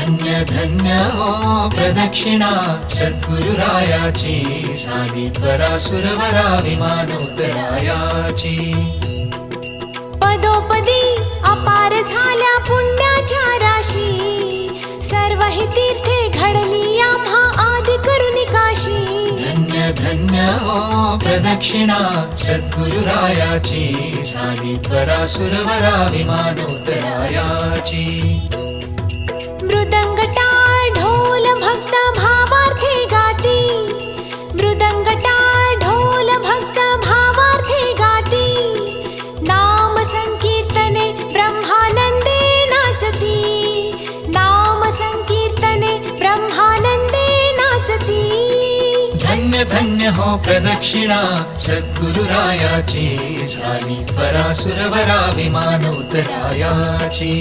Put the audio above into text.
धन्य धन्य हो प्रदक्षिणा सद्गुरुरायाची, झाली त्वरा सुरवरा विमान उतरायाची। पदोपदी अपार झाल्या पुण्याच्या राशी, सर्व ही तीर्थे घडली आम्हा आदि करुणी काशी। धन्य धन्य हो प्रदक्षिणा सद्गुरुरायाची, झाली त्वरा सुरवरा विमान उतरायाची। मृदंग टाळ ढोल भक्त भावार्थे गाती, मृदंग टाळ ढोल भक्त भावार्थे गाती। नाम संकीर्तने ब्रह्मानंदे नाचती, नाम संकीर्तने ब्रह्मानंदे नाचती। धन्य धन्य हो प्रदक्षिणा सद्गुरुरायाची, झाली त्वरा सुरवरा विमान उतरायाची।